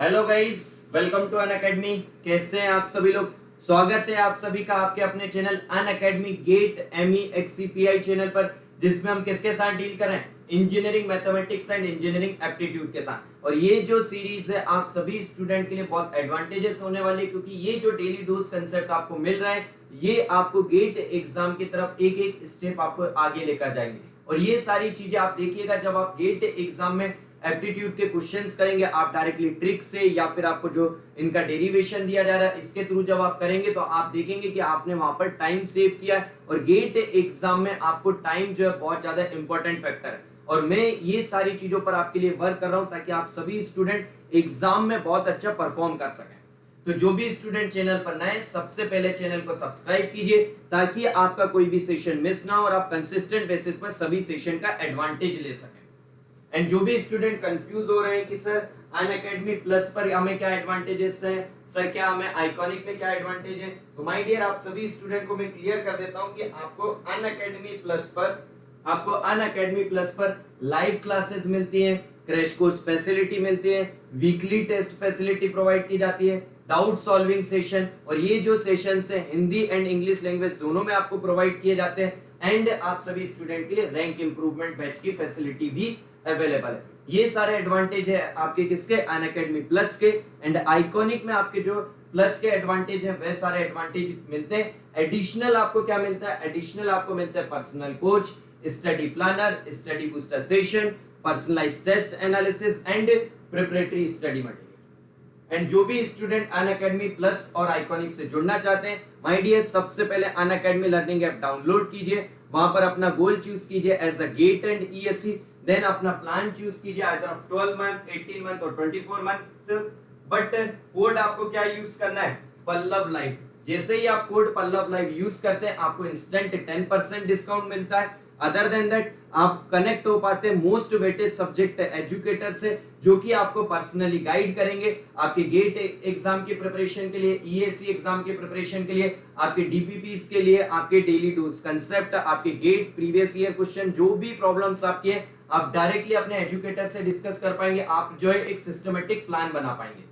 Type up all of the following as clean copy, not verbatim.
Hello guys, welcome to Unacademy. कैसे हैं आप सभी लोग? स्वागत है आप सभी का आपके अपने चैनल अन अकेडमी गेट MEXCPI चैनल पर, जिसमें हम किसके साथ डील कर रहे हैं? Engineering mathematics and engineering aptitude के साथ। और ये जो सीरीज है आप सभी स्टूडेंट के लिए बहुत एडवांटेजेस होने वाली है, क्योंकि ये जो डेली डोज कंसेप्ट आपको मिल रहा है ये आपको गेट एग्जाम की तरफ एक एक स्टेप आपको आगे लेकर जाएंगे। और ये सारी चीजें आप देखिएगा जब आप गेट एग्जाम में एप्टीट्यूड के क्वेश्चंस करेंगे, आप डायरेक्टली ट्रिक से या फिर आपको जो इनका डेरिवेशन दिया जा रहा है इसके थ्रू जब आप करेंगे तो आप देखेंगे कि आपने वहां पर टाइम सेव किया है। और गेट एग्जाम में आपको टाइम जो है बहुत ज्यादा इंपॉर्टेंट फैक्टर है। और मैं ये सारी चीजों पर आपके लिए वर्क कर रहा हूं ताकि आप सभी स्टूडेंट एग्जाम में बहुत अच्छा परफॉर्म कर सकें। तो जो भी स्टूडेंट चैनल पर नए, सबसे पहले चैनल को सब्सक्राइब कीजिए ताकि आपका कोई भी सेशन मिस ना हो और आप कंसिस्टेंट बेसिस पर सभी सेशन का एडवांटेज ले सकें। एंड जो भी स्टूडेंट कंफ्यूज हो रहे हैं कि सर अन अकेडमी प्लस पर हमें क्या एडवांटेजेस हैं, सर क्या हमें आइकॉनिक में क्या एडवांटेज है, तो माय डियर आप सभी स्टूडेंट को मैं क्लियर कर देता हूं कि आपको अन अकेडमी प्लस पर लाइव क्लासेस मिलती हैं, क्रैश कोर्स फैसिलिटी मिलती है, वीकली टेस्ट फैसिलिटी प्रोवाइड की जाती है, डाउट सॉल्विंग सेशन, और ये जो सेशन है हिंदी एंड इंग्लिश लैंग्वेज दोनों में आपको प्रोवाइड किए जाते हैं। एंड आप सभी स्टूडेंट के लिए रैंक इंप्रूवमेंट बैच की फैसिलिटी भी अवेलेबल है। ये सारे एडवांटेज है आपके किसके? अन अकेडमी प्लस के। एंड आइकॉनिक में आपके जो प्लस के एडवांटेज है वह सारे एडवांटेज मिलते हैं। एडिशनल आपको क्या मिलता है? एडिशनल आपको मिलता है personal coach, study planner, study booster session, personalized test analysis and preparatory study material. And जो भी स्टूडेंट अन अकेडमी प्लस और आइकॉनिक से जुड़ना चाहते हैं, माय डियर सबसे पहले Unacademy learning app download कीजिए, वहां पर अपना गोल चूज कीजिए as a GATE and ESE, then अपना प्लान चूज कीजिए आइदर ऑफ 12 मंथ, 18 मंथ और 24 मंथ। बट कोड आपको क्या यूज करना है? पल्लव लाइव। जैसे ही आप कोड पल्लव लाइव यूज करते हैं आपको इंस्टेंट 10% डिस्काउंट मिलता है। अदर देन दैट आप कनेक्ट हो पाते हैं मोस्ट वेटेड सब्जेक्ट एजुकेटर से, जो कि आपको पर्सनली गाइड करेंगे आपके गेट एग्जाम की प्रिपरेशन के लिए, ESE एग्जाम की प्रिपरेशन के लिए, आपके DPPs के लिए, आपके डेली डोज कंसेप्ट, आपके गेट प्रीवियस ईयर क्वेश्चन, जो भी प्रॉब्लम्स आपकी है आप डायरेक्टली अपने एजुकेटर से डिस्कस कर पाएंगे। आप जो है एक सिस्टमेटिक प्लान बना पाएंगे।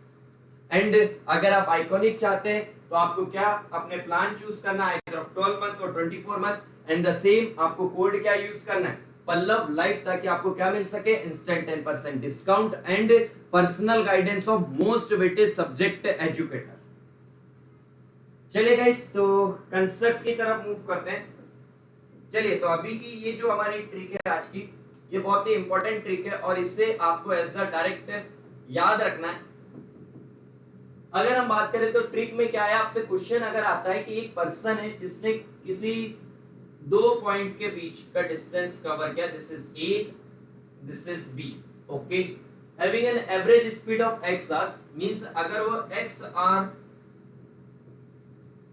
एंड अगर आप आइकॉनिक चाहते हैं तो आपको क्या अपने प्लान चूज करना है, 12 मंथ और 24 मंथ। एंड द सेम आपको कोड क्या यूज करना है? पल्लव लाइव, ताकि आपको क्या मिल सके? Instant 10% discount and personal guidance of most weighted subject educator. चलिए गाइस, तो कंसेप्ट की तरफ मूव करते हैं। चलिए, तो अभी की ये जो हमारी ट्रिक है आज की, ये बहुत ही इंपॉर्टेंट ट्रिक है और इससे आपको ऐसा डायरेक्ट याद रखना है। अगर हम बात करें तो ट्रिक में क्या है, आपसे क्वेश्चन अगर आता है कि एक पर्सन है जिसने किसी दो पॉइंट के बीच का डिस्टेंस कवर किया, this is A, this is B, okay, having an average speed of x hours, means अगर वो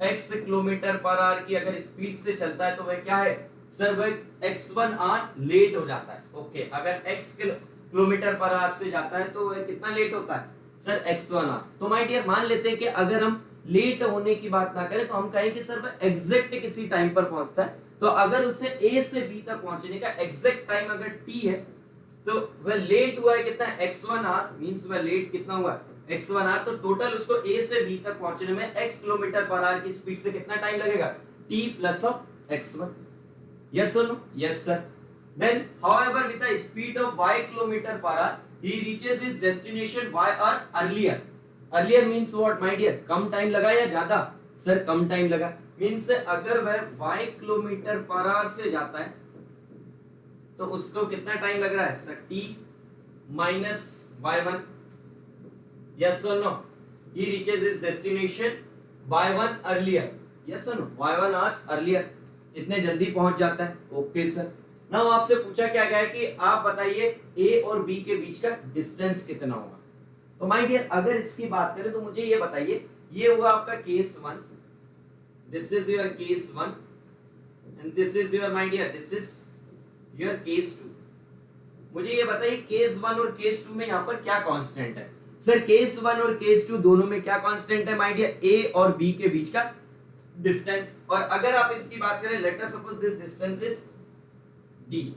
x किलोमीटर पर आवर की अगर स्पीड से चलता है तो वह क्या है सर? वह x1 आवर लेट हो जाता है। ओके, अगर x किलोमीटर पर आवर से जाता है तो वह कितना लेट होता है सर? x1 hour. तो माय डियर मान लेते हैं कि अगर हम लेट होने की बात ना करें तो हम कहें कि सर वह एग्जैक्ट किसी टाइम पर पहुंचता है। तो अगर उसे A से B तक पहुंचने का एग्जैक्ट टाइम अगर t है तो वह लेट हुआ है कितना? x1 आवर, मींस वह लेट कितना हुआ? x1 hour. तो टोटल उसको A से B तक पहुंचने में x किलोमीटर पर आवर की स्पीड से कितना टाइम लगेगा? t plus of x1। Yes और no? Yes sir. Then however with the speed of y kilometre per hour he reaches his destination y hour earlier. Earlier means what my dear? Come time लगा या ज्यादा? Sir कम time लगा। Means अगर वह y kilometre per our से जाता है तो उसको कितना टाइम लग रहा है sir? t minus y1। Yes और no? he reaches his destination y1 earlier. Yes और नो? y1 hours earlier, इतने जल्दी पहुंच जाता है। Okay sir. नाउ आपसे पूछा क्या गया है कि आप बताइए A और B के बीच का डिस्टेंस कितना होगा। तो माय डियर अगर इसकी बात करें तो मुझे ये बताइए, ये हुआ आपका case 1, this is your case 1 and this is your my dear this is your case 2। मुझे ये बताइए केस 1 और केस 2 में यहाँ पर क्या कांस्टेंट है? सर केस 1 और केस 2 दोनों में क्या कांस्टेंट है माय डियर? A और B के बीच का डिस्टेंस। और अगर आप इसकी बात करें, let us suppose this distance is D,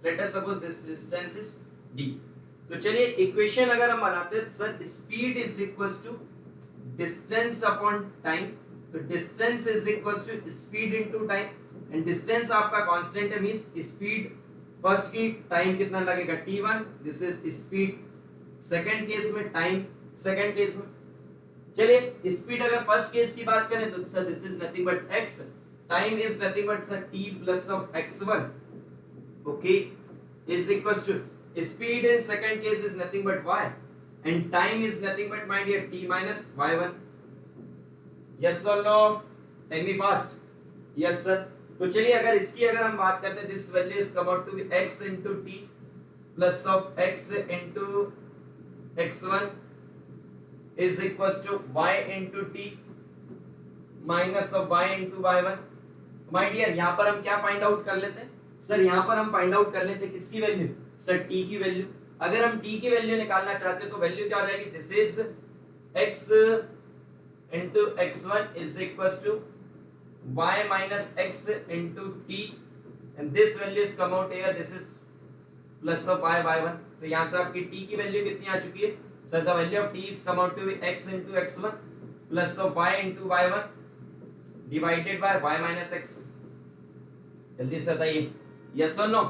let us suppose this distance is D, तो चलिए इक्वेशन अगर हम बनाते हैं sir, speed is equal to distance upon time. तो distance is equal to speed into time and distance आपका constant है, means speed first की टाइम कितना लगेगा t1, this is speed second case में, टाइम सेकंड केस में। चलिए speed अगर फर्स्ट केस की बात करें तो sir this is nothing but x, time is nothing but sir t plus of x1, okay, is equal to speed in second case is nothing but y and time is nothing but my dear t minus y1. yes or no, tell me fast. yes sir. तो चलिए अगर इसकी अगर हम बात करते हैं, this value is come out to be x into t plus of x into x1 is equals to y into t minus of y into y1. my dear यहाँ पर हम क्या फाइंड आउट कर लेते हैं सर, यहाँ पर हम फाइंड आउट कर लेते हैं किसकी वैल्यू सर, t की वैल्यू। अगर हम t की वैल्यू निकालना चाहते हैं तो वैल्यू क्या हो जाएगी, this is x into x1 is equals to y minus x into t and this value is come out here, this is plus of y y1। तो यहाँ से आपकी t की वैल्यू कितनी आ चुकी है sir, the value of t is come out to be x into x1 plus of y into y1 divided by y minus x। जल्दी से बताइए, yes or no?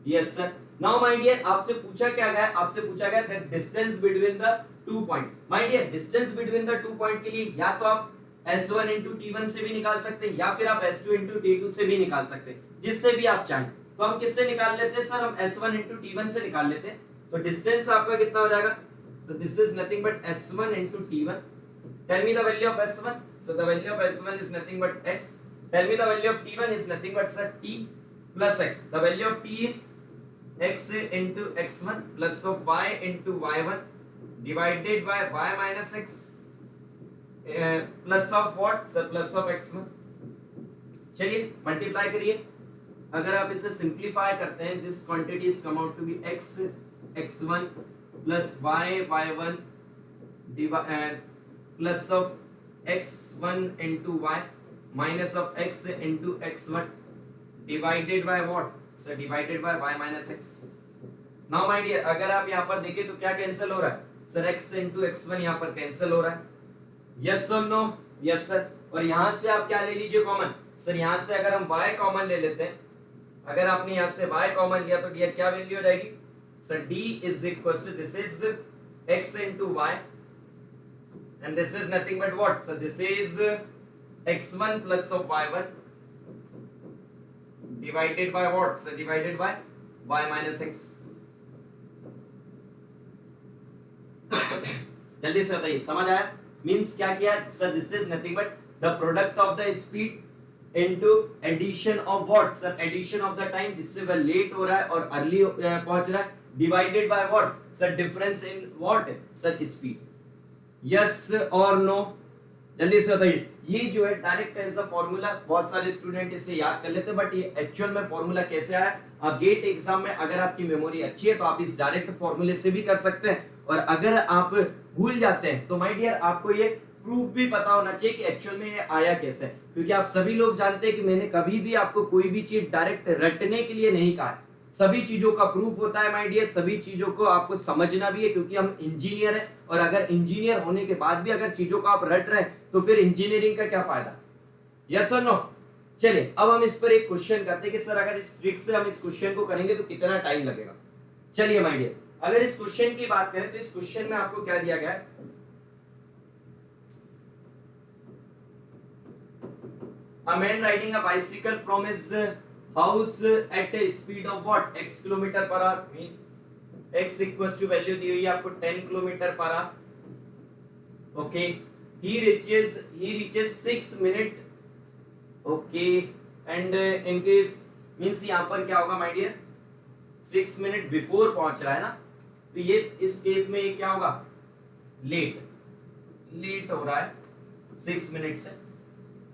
yes sir। Now my dear आपसे पूछा क्या गया, आपसे पूछा गया the distance between the two point। my dear distance between the two point के लिए या तो आप s1 into t1 से भी निकाल सकते हैं या फिर आप s2 into t2 से भी निकाल सकते हैं, जिससे भी आप चाहें। तो हम किससे निकाल लेते हैं सर, हम s1 into t1 से निकाल लेते हैं। तो डिस्टेंस आपका कितना हो जाएगा, so this is nothing but s1 into t1। tell me the value of s1, so the value of s1 is nothing but x। tell me the value of t1 is nothing but sir t plus x। the value of t is x into x1 plus of y into y1 divided by y minus x plus of what sir, plus of x1। चलिए multiply करिए, अगर आप इसे simplify करते हैं, this quantity is come out to be x x1 plus y y1 plus of x1 into y minus of x into x1 divided by what sir, divided by y minus x। Now my dear अगर आप यहाँ पर देखें तो क्या cancel हो रहा है सर, x into x1 यहाँ पर कैंसिल हो रहा है, यस और नो, यस सर। और यहाँ से आप क्या ले लीजिए कॉमन सर, यहाँ से अगर हम y कॉमन ले लेते हैं, अगर आपने यहाँ से y कॉमन लिया तो डियर क्या वैल्यू हो जाएगी sir, d is equals to this is x into y and this is nothing but what so this is x1 plus of y1 divided by what so divided by y minus x। जल्दी से बताइए, समझ आया? Means क्या किया sir, this is nothing but the product of the speed into addition of what sir, addition of the time, जिससे वह late हो रहा है और अर्ली पहुंच रहा है, divided by what sir, difference in what sir speed. Yes और नो, जल्दी से बताइए। ये जो है डायरेक्ट एज अ फॉर्मूला, बहुत सारे स्टूडेंट इसे याद कर लेते हैं, बट ये एक्चुअल में फॉर्मूला कैसे आया, आप गेट एग्जाम में अगर आपकी मेमोरी अच्छी है तो आप इस डायरेक्ट फॉर्मूले से भी कर सकते हैं, और अगर आप भूल जाते हैं तो माय डियर आपको ये प्रूफ भी पता होना चाहिए कि एक्चुअल में ये आया कैसे, क्योंकि आप सभी लोग जानते हैं कि मैंने कभी भी आपको कोई भी चीज डायरेक्ट रटने के लिए नहीं कहा है, सभी चीजों का प्रूफ होता है माय डियर, सभी चीजों को आपको समझना भी है, क्योंकि हम इंजीनियर हैं, और अगर इंजीनियर होने के बाद भी अगर चीजों को आप रट रहे हैं तो फिर इंजीनियरिंग का क्या फायदा। यस और नो? चलिए अब हम इस पर एक क्वेश्चन करते हैं कि सर अगर इस ट्रिक से हम इस क्वेश्चन को करेंगे तो कितना टाइम लगेगा। चलिए माय डियर अगर इस क्वेश्चन की बात करें तो इस क्वेश्चन में आपको क्या दिया गया है, a man riding a bicycle from his house at a speed of what x kilometre per hour, mean x equals to value दी हुई है आपको 10 kilometre per hour. Okay, he reaches 6 minute, okay, and in case means यहां पर क्या होगा my dear, 6 minute before पहुंच रहा है ना, तो ये इस केस में ये क्या होगा, लेट हो रहा है 6 मिनट से।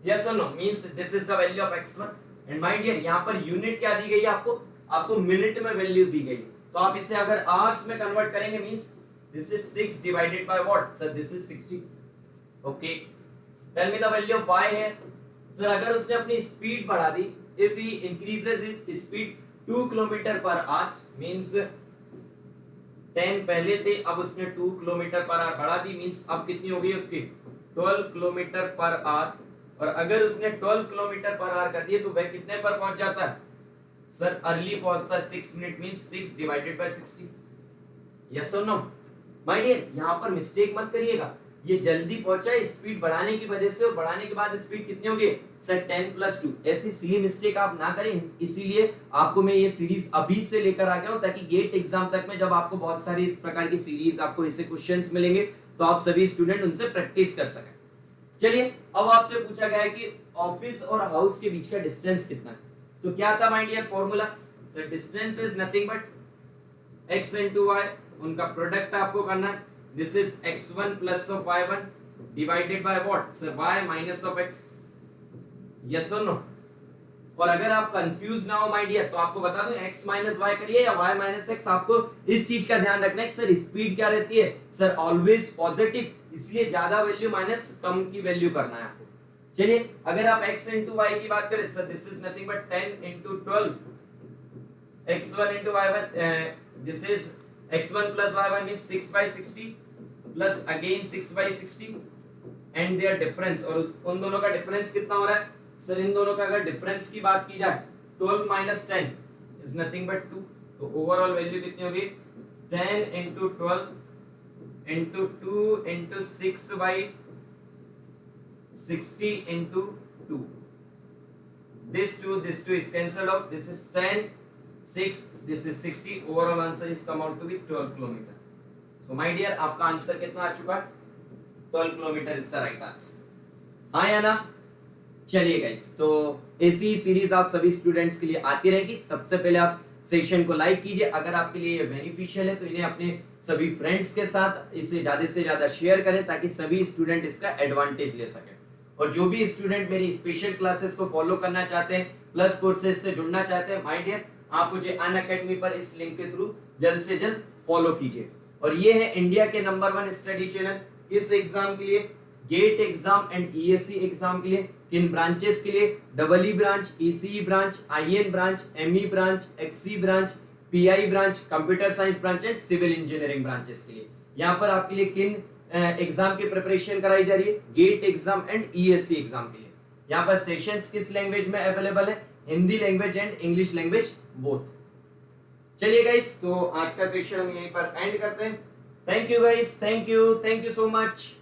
यस और no, means this is the value of x1 and my dear यहां पर यूनिट क्या दी गई है आपको मिनट में वैल्यू दी गई, तो आप इसे अगर आवर्स में कन्वर्ट करेंगे means this is 6 divided by what sir, this is 60। Okay, tell me the value of y है सर, अगर उसने अपनी स्पीड बढ़ा दी, if he increases his speed 2 kilometre per hour means 10 पहले थे, अब उसने 2 किलोमीटर पर आवर बढ़ा दी, मींस अब कितनी हो गई उसकी 12 किलोमीटर पर आवर। और अगर उसने 12 किलोमीटर पर आवर कर दिए तो वह कितने पर पहुंच जाता है सर? अर्ली पहुंचता है 6 minute, means 6 divided bye 60। Yes और नो? माय डियर, यहां पर मिस्टेक मत करिएगा, ये जल्दी पहुंचा है स्पीड बढ़ाने की वजह से, और बढ़ाने के बाद स्पीड कितनी होगी सर? 10+2। ऐसी सिली मिस्टेक आप ना करें, इसीलिए आपको मैं ये सीरीज अभी से लेकर आ गया हूं, ताकि गेट एग्जाम तक में जब आपको बहुत सारी इस प्रकार की सीरीज, आपको इससे क्वेश्चंस मिलेंगे, तो आप सभी स्टूडेंट उनसे प्रैक्टिस कर सकें। चलिए, अब आपसे पूछा गया है कि ऑफिस और हाउस के बीच का डिस्टेंस कितना है, तो क्या था my dear formula sir? Distance is nothing but x into y, उनका प्रोडक्ट आपको करना है। This is x1 plus of y1 divided by what sir? y minus of x। Yes और नो? और अगर आप कंफ्यूज ना हो माय डियर, तो आपको बता दूं x माइनस y करिए या y माइनस x, आपको इस चीज का ध्यान रखना है सर स्पीड क्या रहती है सर? ऑलवेज पॉजिटिव, इसलिए ज्यादा वैल्यू माइनस कम की वैल्यू करना है आपको। चलिए, अगर आप x into y की बात करें sir, this is nothing but 10 into 12 x1 into y1, this is x1 plus y1 means 6 by 60 plus again 6 by 60 and their difference, और उन दोनों का डिफरेंस कितना हो रहा है सर? इन दोनों का अगर डिफरेंस की बात की जाए 12 minus 10 is nothing but 2, तो ओवरऑल वैल्यू कितनी होगी 10 into 12 into 2 into 6 by 60 into 2, this 2 is cancelled out, this is 10 6, this is 60, overall answer is come out to be 12 kilometer. So my dear, आपका answer कितना आ चुका है? 12 kilometre is the right answer. हाँ या ना? चलिए गाइस, तो ऐसी सीरीज आप सभी स्टूडेंट्स के लिए आती रहेगी। सबसे पहले आप सेशन को लाइक कीजिए, अगर आपके लिए ये बेनिफिशियल है तो इन्हें अपने सभी फ्रेंड्स के साथ इसे ज्यादा से ज्यादा शेयर करें, ताकि सभी स्टूडेंट इसका एडवांटेज ले सकें। और जो भी स्टूडेंट मेरी स्पेशल क्लासेस को फॉलो करना चाहते हैं, प्लस कोर्सेज से जुड़ना चाहते हैं, माय डियर, आप मुझे अनअकैडमी पर इस लिंक के थ्रू जल्द से जल्द फॉलो कीजिए। और ये है इंडिया के नंबर 1 स्टडी चैनल इस एग्जाम के लिए, GATE exam and ESC exam के लिए। किन ब्रांचेस के लिए? Double E branch, ECE branch, IN branch, ME branch, XE branch, PI branch, computer science branch and civil engineering branches के लिए। यहाँ पर आपके लिए किन एग्जाम की प्रिपरेशन कराई जा रही है? GATE exam and ESC exam के लिए। यहाँ पर सेशंस किस लैंग्वेज में अवेलेबल है? Hindi language and English language both. चलिए गाइस, तो आज का सेशन हम यहीं पर एंड करते हैं। Thank you guys, thank you so much.